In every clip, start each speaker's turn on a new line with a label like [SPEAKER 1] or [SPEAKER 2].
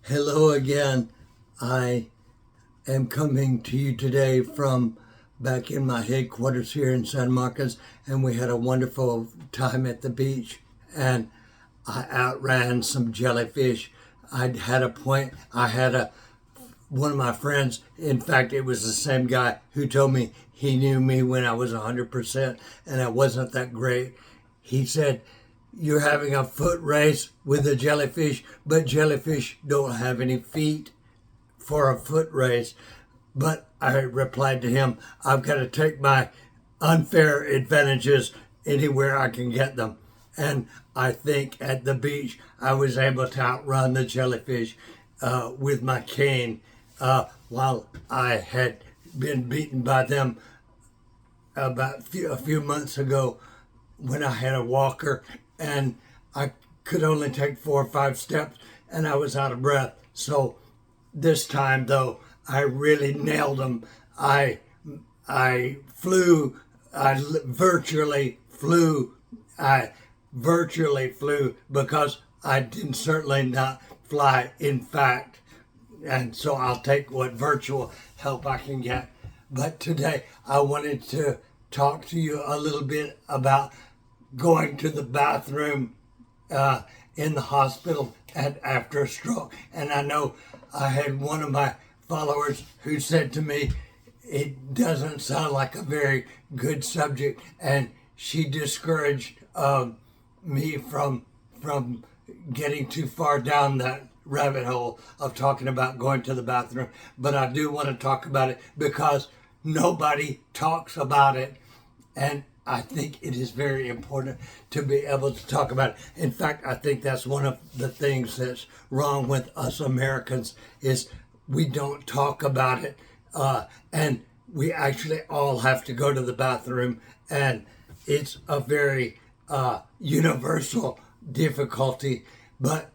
[SPEAKER 1] Hello again. I am coming to you today from back in my headquarters here in San Marcos, and we had a wonderful time at the beach, and I outran some jellyfish. I had a point. I had one of my friends. In fact, it was the same guy who told me he knew me when I was 100%, and I wasn't that great. He said, "You're having a foot race with a jellyfish, but jellyfish don't have any feet for a foot race." But I replied to him, "I've got to take my unfair advantages anywhere I can get them." And I think at the beach, I was able to outrun the jellyfish with my cane while I had been beaten by them about a few months ago when I had a walker and I could only take 4 or 5 steps and I was out of breath. So this time though, I really nailed them. I flew, I virtually flew because I did certainly not fly in fact. And so I'll take what virtual help I can get. But today I wanted to talk to you a little bit about going to the bathroom in the hospital after a stroke. And I know I had one of my followers who said to me, it doesn't sound like a very good subject, and she discouraged me from getting too far down that rabbit hole of talking about going to the bathroom. But I do want to talk about it because nobody talks about it, and I think it is very important to be able to talk about it. In fact, I think that's one of the things that's wrong with us Americans is we don't talk about it. And we actually all have to go to the bathroom, and it's a very universal difficulty, but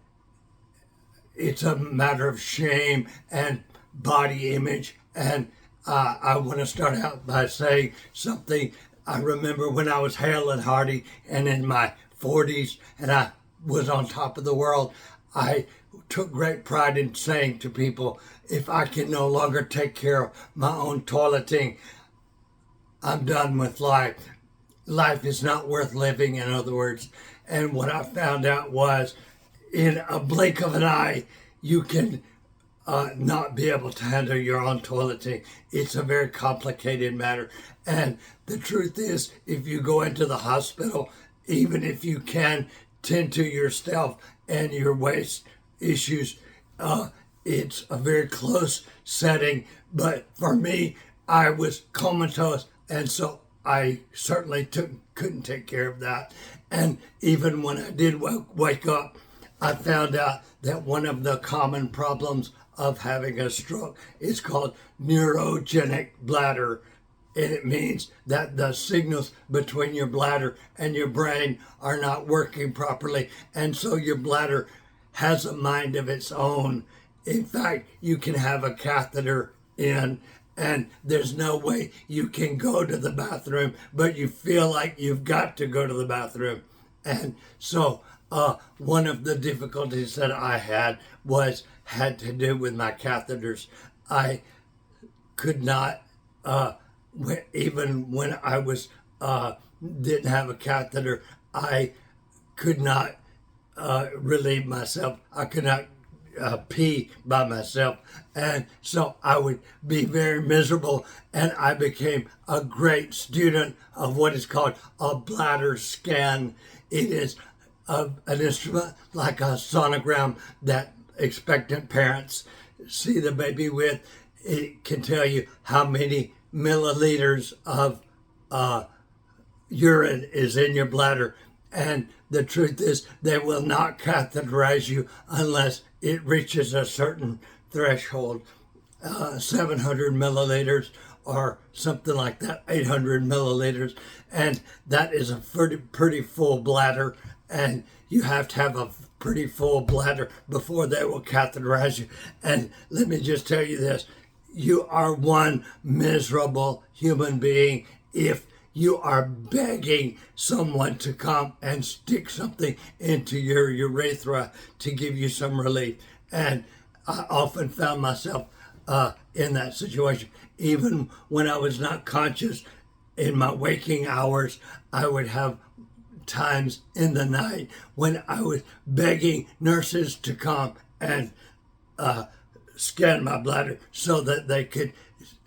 [SPEAKER 1] it's a matter of shame and body image. And I want to start out by saying something. I remember when I was hale and hearty and in my 40s and I was on top of the world, I took great pride in saying to people, if I can no longer take care of my own toileting, I'm done with life. Life is not worth living, in other words. And what I found out was in a blink of an eye, you can not be able to handle your own toileting. It's a very complicated matter. And the truth is, if you go into the hospital, even if you can tend to yourself and your waste issues, it's a very close setting. But for me, I was comatose, and so I certainly couldn't take care of that. And even when I did wake up, I found out that one of the common problems of having a stroke is called neurogenic bladder. And it means that the signals between your bladder and your brain are not working properly. And so your bladder has a mind of its own. In fact, you can have a catheter in and there's no way you can go to the bathroom, but you feel like you've got to go to the bathroom. And so one of the difficulties that I had had to do with my catheters. I could not, even when I was didn't have a catheter, I could not relieve myself. I could not pee by myself, and so I would be very miserable. And I became a great student of what is called a bladder scan. It is an instrument like a sonogram that expectant parents see the baby with. It can tell you how many milliliters of urine is in your bladder. And the truth is, they will not catheterize you unless it reaches a certain threshold, 700 milliliters or something like that, 800 milliliters. And that is a pretty full bladder. And you have to have a pretty full bladder before they will catheterize you. And let me just tell you this, you are one miserable human being if you are begging someone to come and stick something into your urethra to give you some relief. And I often found myself in that situation. Even when I was not conscious in my waking hours, I would have times in the night when I was begging nurses to come and scan my bladder so that they could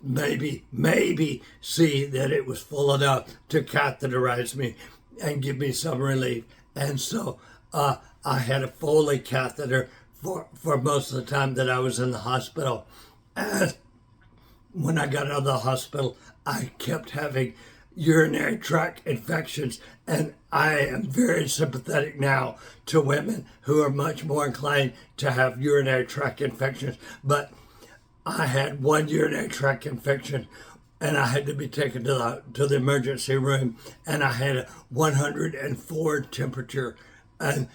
[SPEAKER 1] maybe see that it was full enough to catheterize me and give me some relief. And so I had a Foley catheter for most of the time that I was in the hospital. And when I got out of the hospital, I kept having urinary tract infections, and I am very sympathetic now to women who are much more inclined to have urinary tract infections. But I had one urinary tract infection, and I had to be taken to the emergency room, and I had a 104 temperature, and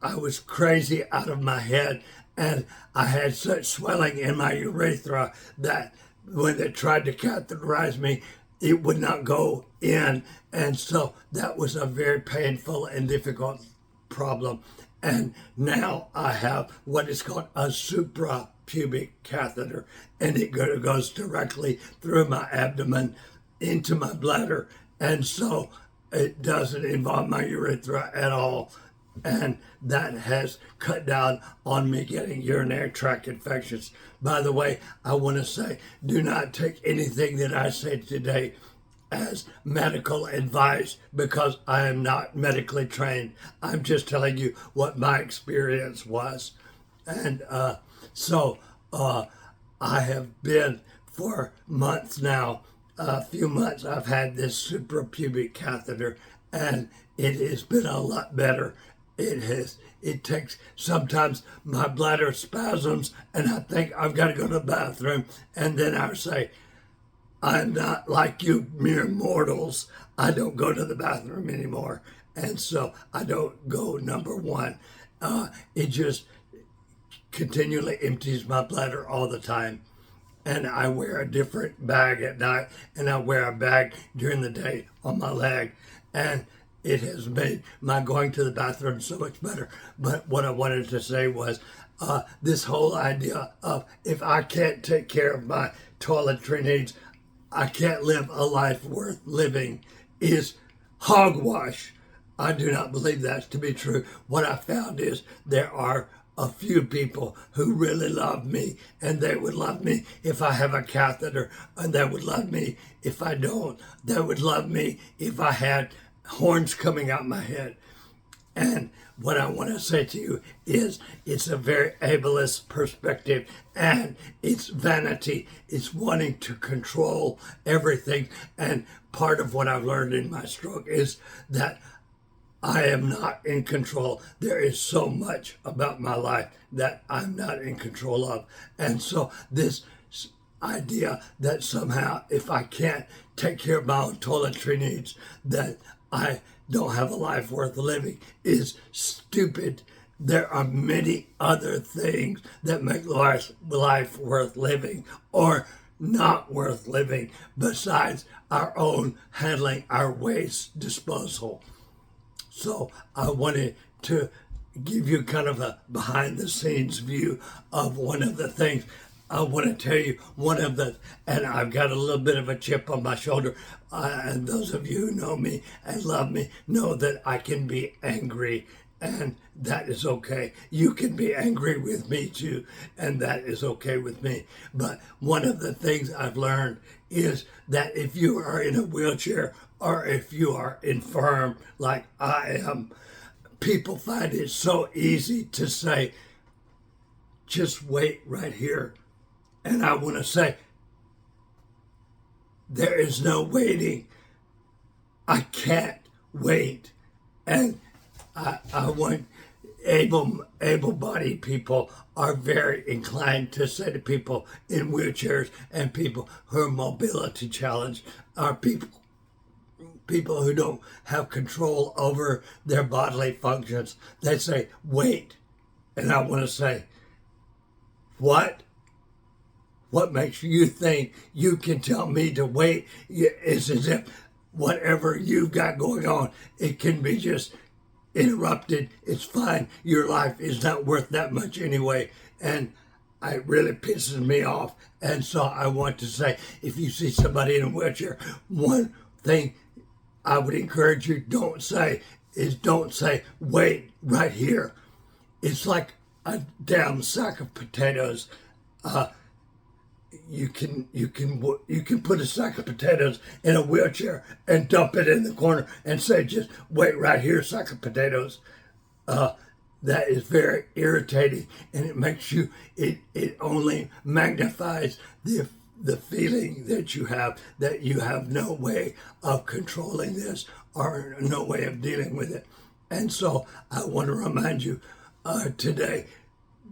[SPEAKER 1] I was crazy out of my head, and I had such swelling in my urethra that when they tried to catheterize me, it would not go in. And so that was a very painful and difficult problem. And now I have what is called a suprapubic catheter, and it goes directly through my abdomen into my bladder. And so it doesn't involve my urethra at all. And that has cut down on me getting urinary tract infections. By the way, I want to say, do not take anything that I say today as medical advice, because I am not medically trained. I'm just telling you what my experience was. And so I have been for months now, a few months, I've had this suprapubic catheter, and it has been a lot better. It takes, sometimes my bladder spasms and I think I've got to go to the bathroom, and then I say, I'm not like you mere mortals. I don't go to the bathroom anymore. And so I don't go, number one. It just continually empties my bladder all the time. And I wear a different bag at night, and I wear a bag during the day on my leg. And it has made my going to the bathroom so much better. But what I wanted to say was this whole idea of, if I can't take care of my toiletry needs, I can't live a life worth living, is hogwash. I do not believe that to be true. What I found is there are a few people who really love me, and they would love me if I have a catheter, and they would love me if I don't. They would love me if I had horns coming out my head. And what I want to say to you is, it's a very ableist perspective, and it's vanity. It's wanting to control everything. And part of what I've learned in my stroke is that I am not in control. There is so much about my life that I'm not in control of. And so this idea that somehow if I can't take care of my own toiletry needs, that I don't have a life worth living, is stupid. There are many other things that make life worth living or not worth living besides our own handling our waste disposal. So I wanted to give you kind of a behind the scenes view of one of the things. I want to tell you and I've got a little bit of a chip on my shoulder. And those of you who know me and love me know that I can be angry, and that is okay. You can be angry with me too, and that is okay with me. But one of the things I've learned is that if you are in a wheelchair or if you are infirm like I am, people find it so easy to say, just wait right here. And I want to say, there is no waiting. I can't wait. And I want able-bodied people are very inclined to say to people in wheelchairs and people who are mobility challenged, are people who don't have control over their bodily functions. They say, wait. And I want to say, what? What makes you think you can tell me to wait? It's as if whatever you've got going on, it can be just interrupted, it's fine. Your life is not worth that much anyway. And it really pisses me off. And so I want to say, if you see somebody in a wheelchair, one thing I would encourage you don't say, wait right here. It's like a damn sack of potatoes. You can put a sack of potatoes in a wheelchair and dump it in the corner and say, just wait right here, sack of potatoes. That is very irritating, and it makes you, it only magnifies the feeling that you have no way of controlling this or no way of dealing with it. And so I want to remind you today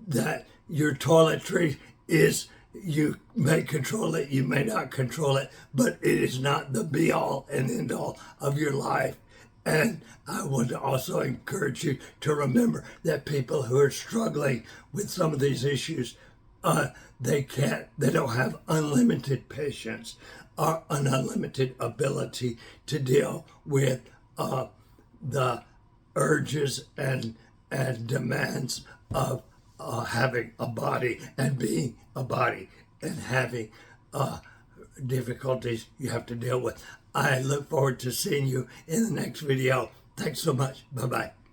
[SPEAKER 1] that your toiletry is, you may control it, you may not control it, but it is not the be all and end all of your life. And I want to also encourage you to remember that people who are struggling with some of these issues, they don't have unlimited patience or an unlimited ability to deal with the urges and demands of having a body and being a body and having difficulties you have to deal with. I look forward to seeing you in the next video. Thanks so much. Bye-bye.